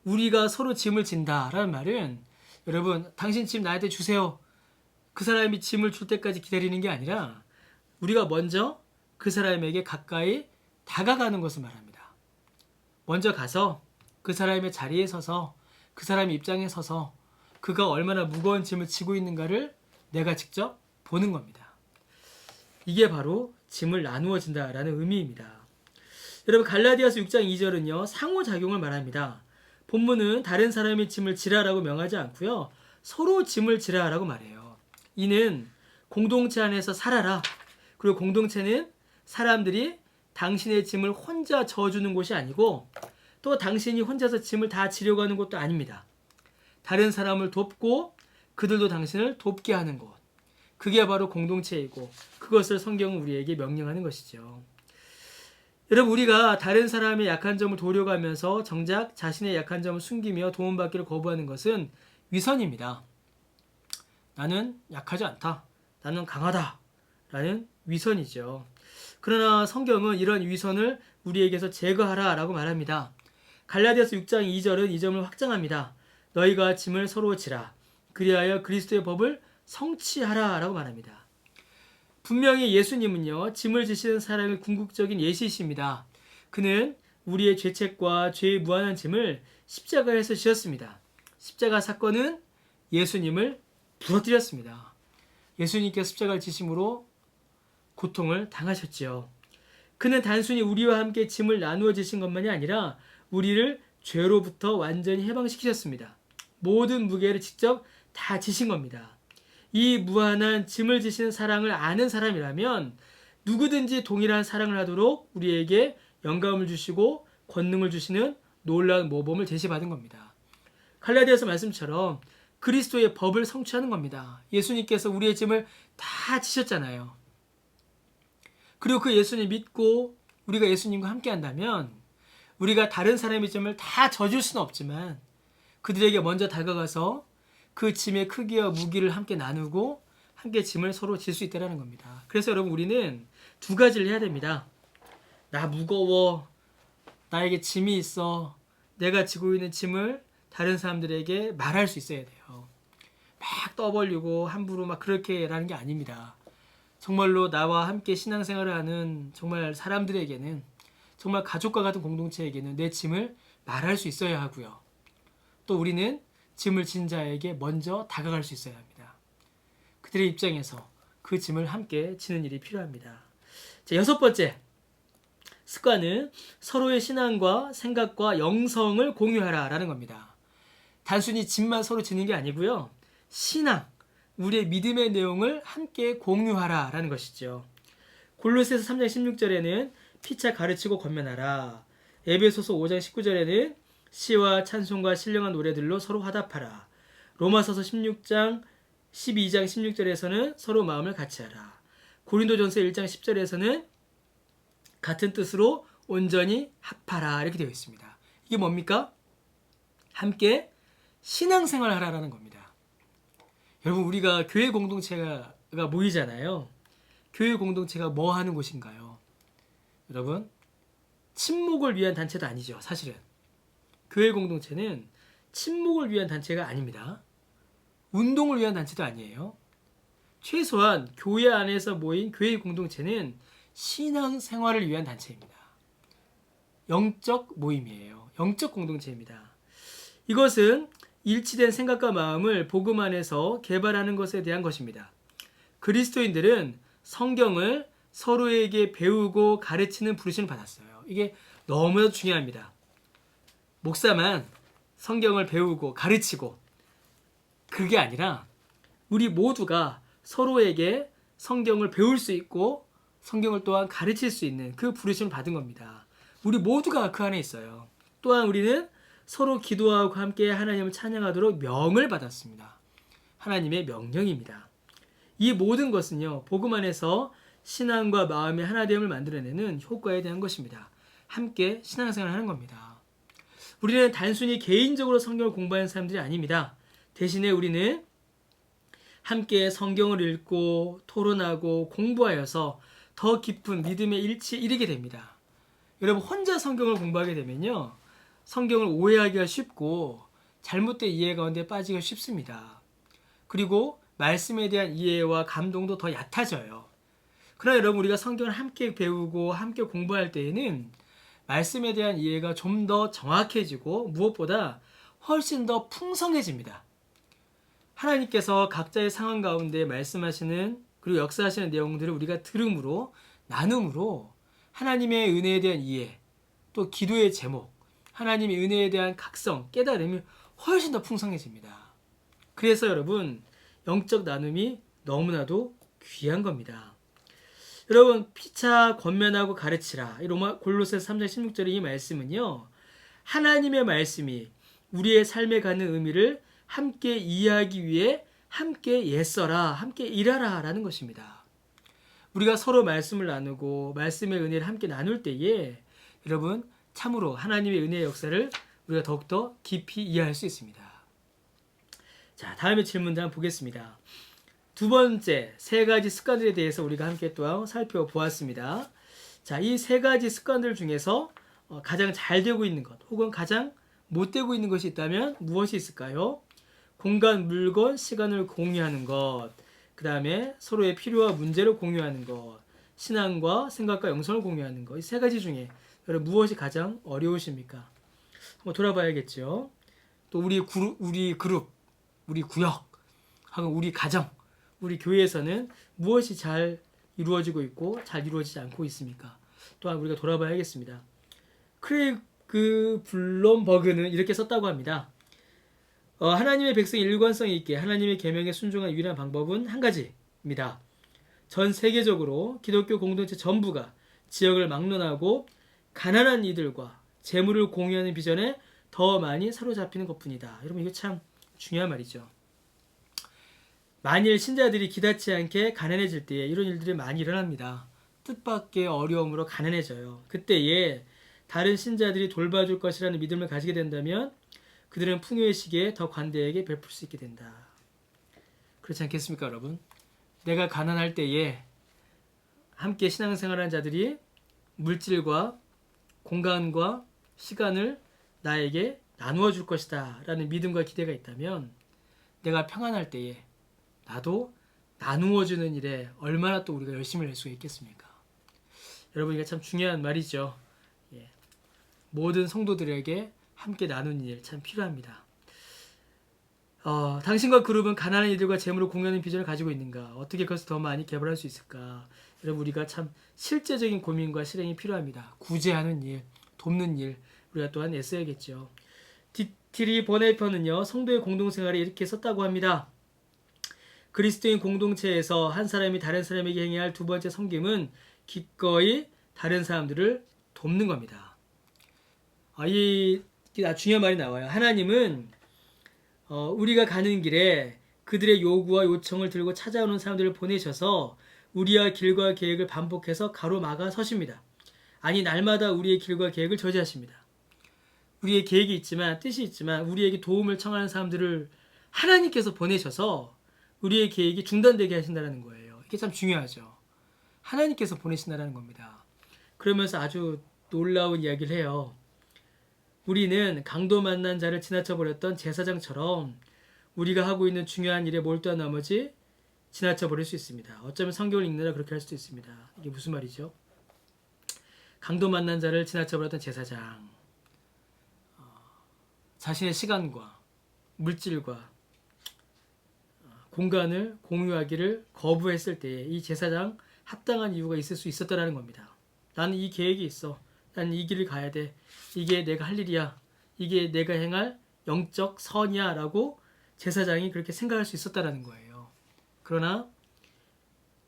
우리가 서로 짐을 진다라는 말은 여러분 당신 짐 나한테 주세요. 그 사람이 짐을 줄 때까지 기다리는 게 아니라 우리가 먼저 그 사람에게 가까이 다가가는 것을 말합니다. 먼저 가서 그 사람의 자리에 서서 그 사람의 입장에 서서 그가 얼마나 무거운 짐을 지고 있는가를 내가 직접 보는 겁니다. 이게 바로 짐을 나누어 진다라는 의미입니다. 여러분 갈라디아서 6장 2절은요. 상호작용을 말합니다. 본문은 다른 사람의 짐을 지라라고 명하지 않고요. 서로 짐을 지라라고 말해요. 이는 공동체 안에서 살아라. 그리고 공동체는 사람들이 당신의 짐을 혼자 져주는 곳이 아니고 또 당신이 혼자서 짐을 다 지려고 하는 것도 아닙니다. 다른 사람을 돕고 그들도 당신을 돕게 하는 곳. 그게 바로 공동체이고 그것을 성경은 우리에게 명령하는 것이죠. 여러분 우리가 다른 사람의 약한 점을 도려가면서 정작 자신의 약한 점을 숨기며 도움받기를 거부하는 것은 위선입니다. 나는 약하지 않다. 나는 강하다. 라는 위선이죠. 그러나 성경은 이런 위선을 우리에게서 제거하라 라고 말합니다. 갈라디아서 6장 2절은 이 점을 확장합니다. 너희가 짐을 서로 지라. 그리하여 그리스도의 법을 성취하라 라고 말합니다. 분명히 예수님은요. 짐을 지시는 사람의 궁극적인 예시이십니다. 그는 우리의 죄책과 죄의 무한한 짐을 십자가에서 지었습니다. 십자가 사건은 예수님을 부러뜨렸습니다. 예수님께서 십자가를 지심으로 고통을 당하셨지요. 그는 단순히 우리와 함께 짐을 나누어 지신 것만이 아니라 우리를 죄로부터 완전히 해방시키셨습니다. 모든 무게를 직접 다 지신 겁니다. 이 무한한 짐을 지시는 사랑을 아는 사람이라면 누구든지 동일한 사랑을 하도록 우리에게 영감을 주시고 권능을 주시는 놀라운 모범을 제시받은 겁니다. 갈라디아서 말씀처럼 그리스도의 법을 성취하는 겁니다. 예수님께서 우리의 짐을 다 지셨잖아요. 그리고 그 예수님 믿고 우리가 예수님과 함께 한다면 우리가 다른 사람의 짐을 다 져줄 수는 없지만 그들에게 먼저 다가가서 그 짐의 크기와 무기를 함께 나누고 함께 짐을 서로 질 수 있다는 겁니다. 그래서 여러분 우리는 두 가지를 해야 됩니다. 나 무거워. 나에게 짐이 있어. 내가 지고 있는 짐을 다른 사람들에게 말할 수 있어야 돼요. 막 떠벌리고 함부로 막 그렇게 라는 게 아닙니다. 정말로 나와 함께 신앙생활을 하는 정말 사람들에게는 정말 가족과 같은 공동체에게는 내 짐을 말할 수 있어야 하고요. 또 우리는 짐을 진 자에게 먼저 다가갈 수 있어야 합니다. 그들의 입장에서 그 짐을 함께 지는 일이 필요합니다. 자, 6번째 습관은 서로의 신앙과 생각과 영성을 공유하라 라는 겁니다. 단순히 짐만 서로 지는 게 아니고요. 신앙, 우리의 믿음의 내용을 함께 공유하라 라는 것이죠. 골로새서 3장 16절에는 피차 가르치고 권면하라. 에베소서 5장 19절에는 시와 찬송과 신령한 노래들로 서로 화답하라. 로마서서 12장 16절에서는 서로 마음을 같이 하라. 고린도전서 1장 10절에서는 같은 뜻으로 온전히 합하라 이렇게 되어 있습니다. 이게 뭡니까? 함께 신앙생활 하라라는 겁니다. 여러분 우리가 교회 공동체가 모이잖아요. 교회 공동체가 뭐 하는 곳인가요? 여러분 친목을 위한 단체도 아니죠. 사실은 교회 공동체는 친목을 위한 단체가 아닙니다. 운동을 위한 단체도 아니에요. 최소한 교회 안에서 모인 교회 공동체는 신앙생활을 위한 단체입니다. 영적 모임이에요. 영적 공동체입니다. 이것은 일치된 생각과 마음을 복음 안에서 개발하는 것에 대한 것입니다. 그리스도인들은 성경을 서로에게 배우고 가르치는 부르심을 받았어요. 이게 너무나도 중요합니다. 목사만 성경을 배우고 가르치고 그게 아니라 우리 모두가 서로에게 성경을 배울 수 있고 성경을 또한 가르칠 수 있는 그 부르심을 받은 겁니다. 우리 모두가 그 안에 있어요. 또한 우리는 서로 기도하고 함께 하나님을 찬양하도록 명을 받았습니다. 하나님의 명령입니다. 이 모든 것은요, 복음 안에서 신앙과 마음의 하나됨을 만들어내는 효과에 대한 것입니다. 함께 신앙생활을 하는 겁니다. 우리는 단순히 개인적으로 성경을 공부하는 사람들이 아닙니다. 대신에 우리는 함께 성경을 읽고 토론하고 공부하여서 더 깊은 믿음의 일치에 이르게 됩니다. 여러분 혼자 성경을 공부하게 되면요. 성경을 오해하기가 쉽고 잘못된 이해 가운데 빠지기가 쉽습니다. 그리고 말씀에 대한 이해와 감동도 더 얕아져요. 그러나 여러분 우리가 성경을 함께 배우고 함께 공부할 때에는 말씀에 대한 이해가 좀 더 정확해지고 무엇보다 훨씬 더 풍성해집니다. 하나님께서 각자의 상황 가운데 말씀하시는 그리고 역사하시는 내용들을 우리가 들음으로 나눔으로 하나님의 은혜에 대한 이해 또 기도의 제목 하나님의 은혜에 대한 각성 깨달음이 훨씬 더 풍성해집니다. 그래서 여러분 영적 나눔이 너무나도 귀한 겁니다. 여러분 피차 권면하고 가르치라 이 로마 골로새서 3장 16절의 이 말씀은요. 하나님의 말씀이 우리의 삶에 갖는 의미를 함께 이해하기 위해 함께 애써라 함께 일하라 라는 것입니다. 우리가 서로 말씀을 나누고 말씀의 은혜를 함께 나눌 때에 여러분 참으로 하나님의 은혜의 역사를 우리가 더욱더 깊이 이해할 수 있습니다. 자, 다음의 질문도 한번 보겠습니다. 두 번째, 세 가지 습관들에 대해서 우리가 함께 또 살펴보았습니다. 자, 이 세 가지 습관들 중에서 가장 잘 되고 있는 것, 혹은 가장 못 되고 있는 것이 있다면 무엇이 있을까요? 공간, 물건, 시간을 공유하는 것, 그 다음에 서로의 필요와 문제를 공유하는 것, 신앙과 생각과 영성을 공유하는 것, 이 세 가지 중에 여러분 무엇이 가장 어려우십니까? 한번 돌아봐야겠죠. 또 우리 그룹, 우리 구역, 하고 우리 가정, 우리 교회에서는 무엇이 잘 이루어지고 있고 잘 이루어지지 않고 있습니까? 또한 우리가 돌아봐야겠습니다. 크레이그 블롬버그는 이렇게 썼다고 합니다. 하나님의 백성이 일관성 있게 하나님의 계명에 순종한 유일한 방법은 한 가지입니다. 전 세계적으로 기독교 공동체 전부가 지역을 막론하고 가난한 이들과 재물을 공유하는 비전에 더 많이 사로잡히는 것뿐이다. 여러분 이거 참 중요한 말이죠. 만일 신자들이 기다치 않게 가난해질 때에 이런 일들이 많이 일어납니다. 뜻밖의 어려움으로 가난해져요. 그때에 다른 신자들이 돌봐줄 것이라는 믿음을 가지게 된다면 그들은 풍요의 시기에 더 관대하게 베풀 수 있게 된다. 그렇지 않겠습니까, 여러분? 내가 가난할 때에 함께 신앙생활하는 자들이 물질과 공간과 시간을 나에게 나누어 줄 것이다 라는 믿음과 기대가 있다면 내가 평안할 때에 나도 나누어 주는 일에 얼마나 또 우리가 열심히 낼 수가 있겠습니까? 여러분 이게 참 중요한 말이죠. 예. 모든 성도들에게 함께 나누는 일 참 필요합니다. 당신과 그룹은 가난한 이들과 재물을 공유하는 비전을 가지고 있는가? 어떻게 그것을 더 많이 개발할 수 있을까? 여러분 우리가 참 실제적인 고민과 실행이 필요합니다. 구제하는 일, 돕는 일 우리가 또한 애써야겠죠. 디트리 보네퍼는요. 성도의 공동생활에 이렇게 썼다고 합니다. 그리스도인 공동체에서 한 사람이 다른 사람에게 행해야 할 두 번째 섬김은 기꺼이 다른 사람들을 돕는 겁니다. 이 중요한 말이 나와요. 하나님은 우리가 가는 길에 그들의 요구와 요청을 들고 찾아오는 사람들을 보내셔서 우리와 길과 계획을 반복해서 가로막아 서십니다. 아니 날마다 우리의 길과 계획을 저지하십니다. 우리의 계획이 있지만 뜻이 있지만 우리에게 도움을 청하는 사람들을 하나님께서 보내셔서 우리의 계획이 중단되게 하신다는 거예요. 이게 참 중요하죠. 하나님께서 보내신다는 겁니다. 그러면서 아주 놀라운 이야기를 해요. 우리는 강도 만난 자를 지나쳐버렸던 제사장처럼 우리가 하고 있는 중요한 일에 몰두한 나머지 지나쳐버릴 수 있습니다. 어쩌면 성경을 읽느라 그렇게 할 수도 있습니다. 이게 무슨 말이죠? 강도 만난 자를 지나쳐버렸던 제사장, 자신의 시간과 물질과 공간을 공유하기를 거부했을 때에 이 제사장 합당한 이유가 있을 수 있었다는 겁니다. 나는 이 계획이 있어. 나는 이 길을 가야 돼. 이게 내가 할 일이야. 이게 내가 행할 영적 선이야 라고 제사장이 그렇게 생각할 수 있었다는 거예요. 그러나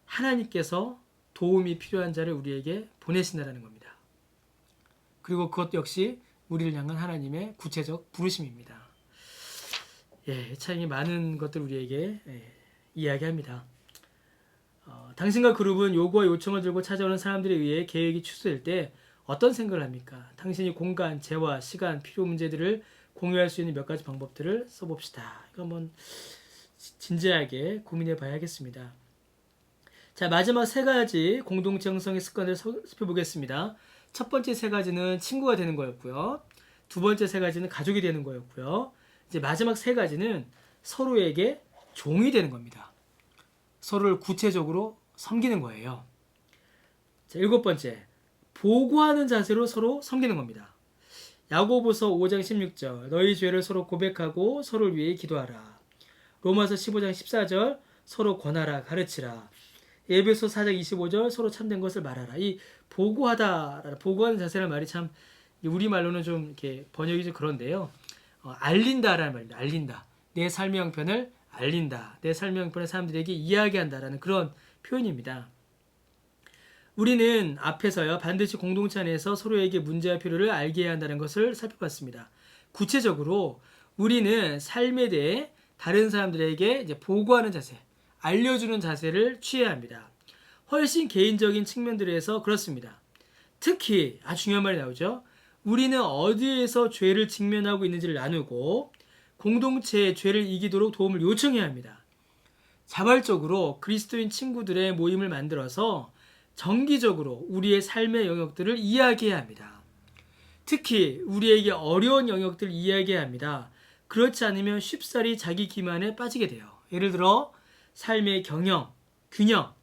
하나님께서 도움이 필요한 자를 우리에게 보내신다는 겁니다. 그리고 그것 역시 우리를 향한 하나님의 구체적 부르심입니다. 참 많은 것들 우리에게 이야기합니다. 당신과 그룹은 요구와 요청을 들고 찾아오는 사람들에 의해 계획이 취소될 때 어떤 생각을 합니까? 당신이 공간, 재화, 시간, 필요 문제들을 공유할 수 있는 몇 가지 방법들을 써봅시다. 이거 한번 진지하게 고민해 봐야겠습니다. 자, 마지막 세 가지 공동체 형성의 습관을 살펴보겠습니다. 첫 번째 세 가지는 친구가 되는 거였고요. 두 번째 세 가지는 가족이 되는 거였고요. 이제 마지막 세 가지는 서로에게 종이 되는 겁니다. 서로를 구체적으로 섬기는 거예요. 자, 일곱 번째, 보고하는 자세로 서로 섬기는 겁니다. 야고보서 5장 16절, 너희 죄를 서로 고백하고 서로를 위해 기도하라. 로마서 15장 14절, 서로 권하라, 가르치라. 에베소 4장 25절, 서로 참된 것을 말하라. 이 보고하는 자세라는 말이 참 우리말로는 좀 이렇게 번역이 좀 그런데요. 알린다라는 말입니다. 알린다. 내 삶의 형편을 알린다. 내 삶의 형편을 사람들에게 이야기한다라는 그런 표현입니다. 우리는 앞에서요, 반드시 공동체 안에서 서로에게 문제와 필요를 알게 해야 한다는 것을 살펴봤습니다. 구체적으로 우리는 삶에 대해 다른 사람들에게 이제 보고하는 자세, 알려주는 자세를 취해야 합니다. 훨씬 개인적인 측면들에서 그렇습니다. 특히 아주 중요한 말이 나오죠. 우리는 어디에서 죄를 직면하고 있는지를 나누고 공동체의 죄를 이기도록 도움을 요청해야 합니다. 자발적으로 그리스도인 친구들의 모임을 만들어서 정기적으로 우리의 삶의 영역들을 이야기해야 합니다. 특히 우리에게 어려운 영역들을 이야기해야 합니다. 그렇지 않으면 쉽사리 자기 기만에 빠지게 돼요. 예를 들어 삶의 경영, 균형,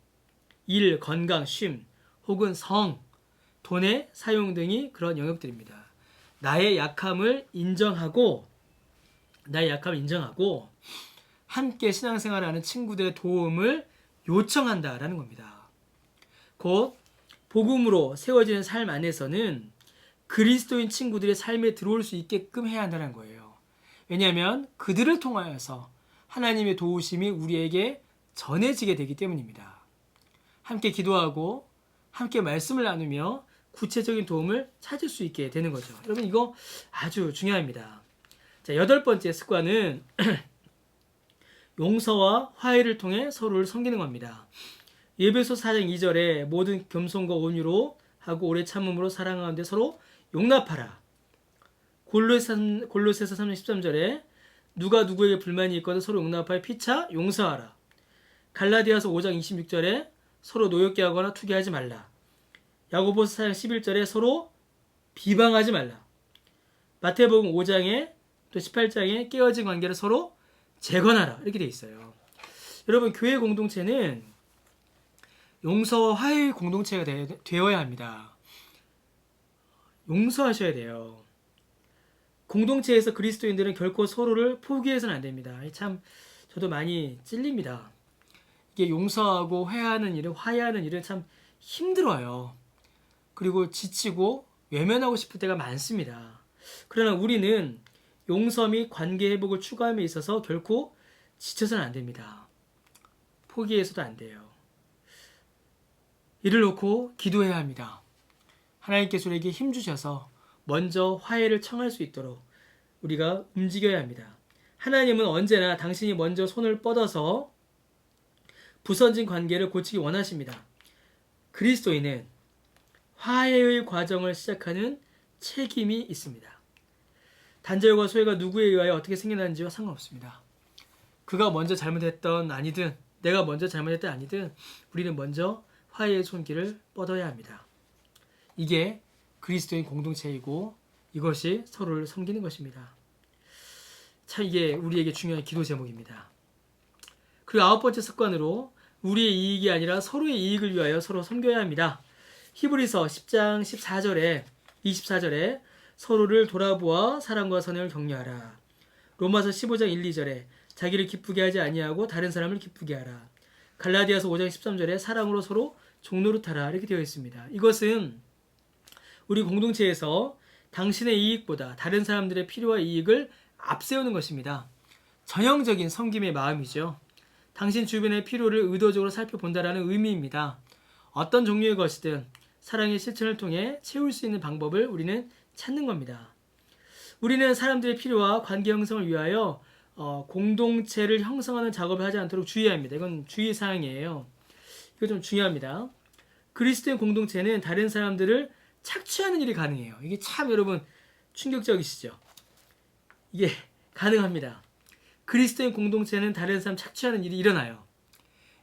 일, 건강, 쉼, 혹은 성, 돈의 사용 등이 그런 영역들입니다. 나의 약함을 인정하고 함께 신앙생활을 하는 친구들의 도움을 요청한다라는 겁니다. 곧 복음으로 세워지는 삶 안에서는 그리스도인 친구들의 삶에 들어올 수 있게끔 해야 한다는 거예요. 왜냐하면 그들을 통하여서 하나님의 도우심이 우리에게 전해지게 되기 때문입니다. 함께 기도하고 함께 말씀을 나누며 구체적인 도움을 찾을 수 있게 되는 거죠. 여러분, 이거 아주 중요합니다. 자, 여덟 번째 습관은 용서와 화해를 통해 서로를 섬기는 겁니다. 에베소 4장 2절에 모든 겸손과 온유로 하고 오래 참음으로 사랑하는데 서로 용납하라. 골로새서 3장 13절에 누가 누구에게 불만이 있거든 서로 용납하여 피차 용서하라. 갈라디아서 5장 26절에 서로 노엽게 하거나 투기하지 말라. 야고보서 4장 11절에 서로 비방하지 말라. 마태복음 5장에 또 18장에 깨어진 관계를 서로 재건하라. 이렇게 돼 있어요. 여러분, 교회 공동체는 용서와 화해의 공동체가 되어야 합니다. 용서하셔야 돼요. 공동체에서 그리스도인들은 결코 서로를 포기해서는 안 됩니다. 참 저도 많이 찔립니다. 이게 용서하고 화해하는 일은 참 힘들어요. 그리고 지치고 외면하고 싶을 때가 많습니다. 그러나 우리는 용서 및 관계 회복을 추구함에 있어서 결코 지쳐서는 안 됩니다. 포기해서도 안 돼요. 이를 놓고 기도해야 합니다. 하나님께서 우리에게 힘 주셔서 먼저 화해를 청할 수 있도록 우리가 움직여야 합니다. 하나님은 언제나 당신이 먼저 손을 뻗어서 부서진 관계를 고치기 원하십니다. 그리스도인은 화해의 과정을 시작하는 책임이 있습니다. 단절과 소외가 누구에 의하여 어떻게 생겨나는지와 상관없습니다. 그가 먼저 잘못했던 아니든 내가 먼저 잘못했던 아니든 우리는 먼저 화해의 손길을 뻗어야 합니다. 이게 그리스도인 공동체이고 이것이 서로를 섬기는 것입니다. 참 이게 우리에게 중요한 기도 제목입니다. 그리고 아홉 번째 습관으로 우리의 이익이 아니라 서로의 이익을 위하여 서로 섬겨야 합니다. 히브리서 10장 24절에 서로를 돌아보아 사랑과 선을 격려하라. 로마서 15장 1, 2절에 자기를 기쁘게 하지 아니하고 다른 사람을 기쁘게 하라. 갈라디아서 5장 13절에 사랑으로 서로 종노릇하라. 이렇게 되어 있습니다. 이것은 우리 공동체에서 당신의 이익보다 다른 사람들의 필요와 이익을 앞세우는 것입니다. 전형적인 섬김의 마음이죠. 당신 주변의 필요를 의도적으로 살펴본다라는 의미입니다. 어떤 종류의 것이든 사랑의 실천을 통해 채울 수 있는 방법을 우리는 찾는 겁니다. 우리는 사람들의 필요와 관계 형성을 위하여 공동체를 형성하는 작업을 하지 않도록 주의해야 합니다. 이건 주의사항이에요. 이거 좀 중요합니다. 그리스도인 공동체는 다른 사람들을 착취하는 일이 가능해요. 이게 참 여러분 충격적이시죠? 이게 가능합니다. 그리스도인 공동체는 다른 사람 착취하는 일이 일어나요.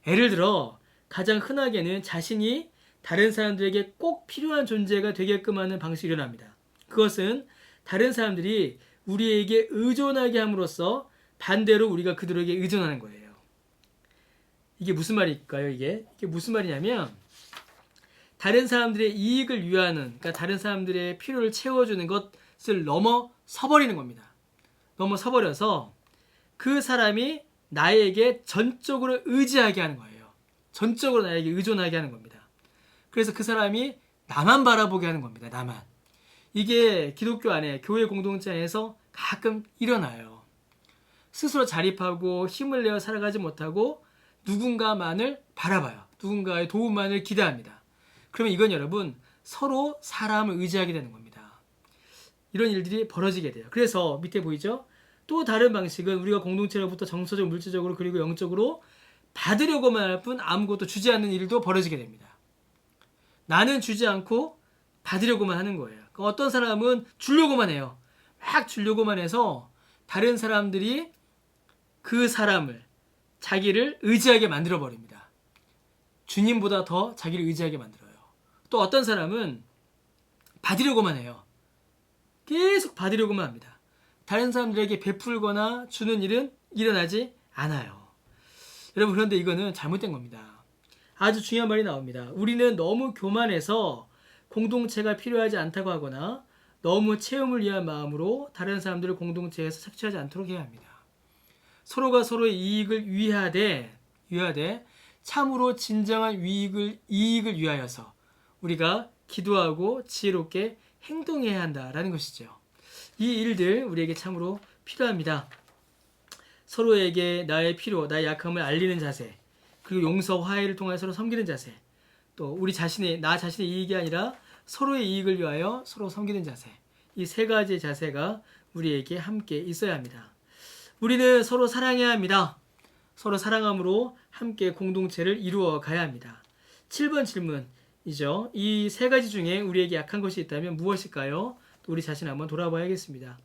예를 들어 가장 흔하게는 자신이 다른 사람들에게 꼭 필요한 존재가 되게끔 하는 방식이 일어납니다. 그것은 다른 사람들이 우리에게 의존하게 함으로써 반대로 우리가 그들에게 의존하는 거예요. 이게 무슨 말일까요? 이게 무슨 말이냐면 다른 사람들의 이익을 위하는, 그러니까 다른 사람들의 필요를 채워주는 것을 넘어서 버리는 겁니다. 넘어서 버려서 그 사람이 나에게 전적으로 의지하게 하는 거예요. 전적으로 나에게 의존하게 하는 겁니다. 그래서 그 사람이 나만 바라보게 하는 겁니다. 나만. 이게 기독교 안에, 교회 공동체 안에서 가끔 일어나요. 스스로 자립하고 힘을 내어 살아가지 못하고 누군가만을 바라봐요. 누군가의 도움만을 기대합니다. 그러면 이건 여러분 서로 사람을 의지하게 되는 겁니다. 이런 일들이 벌어지게 돼요. 그래서 밑에 보이죠? 또 다른 방식은 우리가 공동체로부터 정서적, 물질적으로 그리고 영적으로 받으려고만 할 뿐 아무것도 주지 않는 일도 벌어지게 됩니다. 나는 주지 않고 받으려고만 하는 거예요. 그러니까 어떤 사람은 주려고만 해요. 막 주려고만 해서 다른 사람들이 그 사람을, 자기를 의지하게 만들어 버립니다. 주님보다 더 자기를 의지하게 만들어요. 또 어떤 사람은 받으려고만 해요. 계속 받으려고만 합니다. 다른 사람들에게 베풀거나 주는 일은 일어나지 않아요. 여러분, 그런데 이거는 잘못된 겁니다. 아주 중요한 말이 나옵니다. 우리는 너무 교만해서 공동체가 필요하지 않다고 하거나 너무 체험을 위한 마음으로 다른 사람들을 공동체에서 착취하지 않도록 해야 합니다. 서로가 서로의 이익을 위하되 참으로 진정한 이익을 위하여서 우리가 기도하고 지혜롭게 행동해야 한다라는 것이죠. 이 일들 우리에게 참으로 필요합니다. 서로에게 나의 필요, 나의 약함을 알리는 자세, 그리고 용서, 화해를 통해 서로 섬기는 자세, 또 나 자신의 이익이 아니라 서로의 이익을 위하여 서로 섬기는 자세, 이 세 가지의 자세가 우리에게 함께 있어야 합니다. 우리는 서로 사랑해야 합니다. 서로 사랑함으로 함께 공동체를 이루어 가야 합니다. 7번 질문이죠. 이 세 가지 중에 우리에게 약한 것이 있다면 무엇일까요? 또 우리 자신 한번 돌아봐야겠습니다.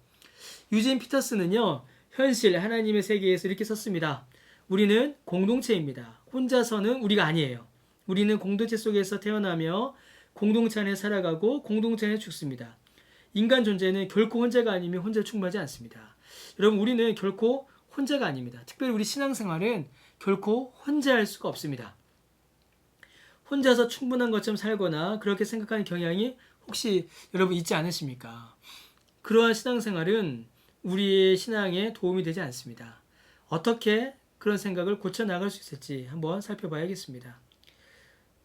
유진 피터스는요, 현실 하나님의 세계에서 이렇게 썼습니다. 우리는 공동체입니다. 혼자서는 우리가 아니에요. 우리는 공동체 속에서 태어나며 공동체 안에 살아가고 공동체 안에 죽습니다. 인간 존재는 결코 혼자가 아니면 혼자 충분하지 않습니다. 여러분, 우리는 결코 혼자가 아닙니다. 특별히 우리 신앙생활은 결코 혼자 할 수가 없습니다. 혼자서 충분한 것처럼 살거나 그렇게 생각하는 경향이 혹시 여러분 있지 않으십니까? 그러한 신앙생활은 우리의 신앙에 도움이 되지 않습니다. 어떻게 그런 생각을 고쳐나갈 수 있을지 한번 살펴봐야겠습니다.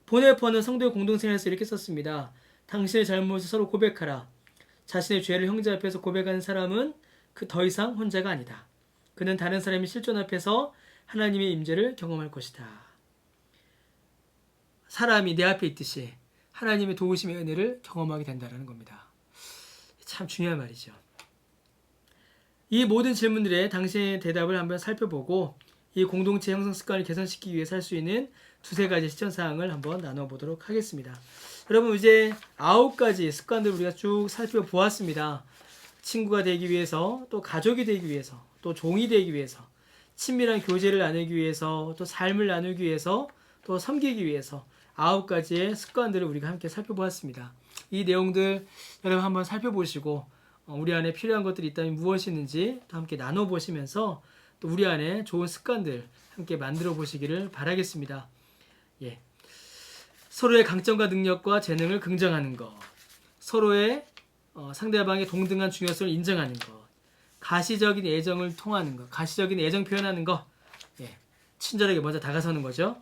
보네퍼는 성도의 공동생활에서 이렇게 썼습니다. 당신의 잘못을 서로 고백하라. 자신의 죄를 형제 앞에서 고백하는 사람은 더 이상 혼자가 아니다. 그는 다른 사람의 실존 앞에서 하나님의 임재를 경험할 것이다. 사람이 내 앞에 있듯이 하나님의 도우심의 은혜를 경험하게 된다는 겁니다. 참 중요한 말이죠. 이 모든 질문들에 당신의 대답을 한번 살펴보고 이 공동체 형성 습관을 개선시키기 위해 살 수 있는 두세 가지 실천사항을 한번 나눠보도록 하겠습니다. 여러분, 이제 9가지 습관들을 우리가 쭉 살펴보았습니다. 친구가 되기 위해서, 또 가족이 되기 위해서, 또 종이 되기 위해서, 친밀한 교제를 나누기 위해서, 또 삶을 나누기 위해서, 또 섬기기 위해서 9가지의 습관들을 우리가 함께 살펴보았습니다. 이 내용들 여러분 한번 살펴보시고 우리 안에 필요한 것들이 있다면 무엇이 있는지 또 함께 나눠보시면서 또 우리 안에 좋은 습관들 함께 만들어 보시기를 바라겠습니다. 예. 서로의 강점과 능력과 재능을 긍정하는 것, 서로의 상대방의 동등한 중요성을 인정하는 것, 가시적인 애정을 통하는 것, 가시적인 애정 표현하는 것, 예. 친절하게 먼저 다가서는 거죠.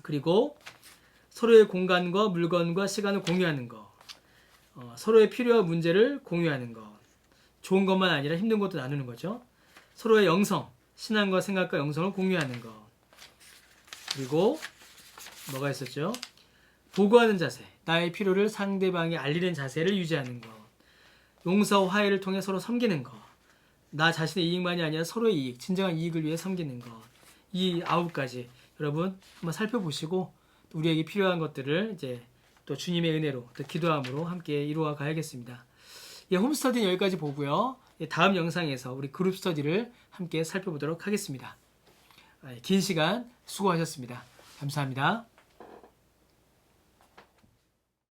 그리고 서로의 공간과 물건과 시간을 공유하는 것, 서로의 필요와 문제를 공유하는 것, 좋은 것만 아니라 힘든 것도 나누는 거죠. 서로의 영성, 신앙과 생각과 영성을 공유하는 것, 그리고 뭐가 있었죠? 보고하는 자세, 나의 필요를 상대방에 알리는 자세를 유지하는 것, 용서와 화해를 통해 서로 섬기는 것, 나 자신의 이익만이 아니라 서로의 이익, 진정한 이익을 위해 섬기는 것, 이 9가지 여러분 한번 살펴보시고 우리에게 필요한 것들을 이제 또 주님의 은혜로 또 기도함으로 함께 이루어 가야겠습니다. 예, 홈스터디는 여기까지 보고요. 예, 다음 영상에서 우리 그룹 스터디를 함께 살펴보도록 하겠습니다. 긴 시간 수고하셨습니다. 감사합니다.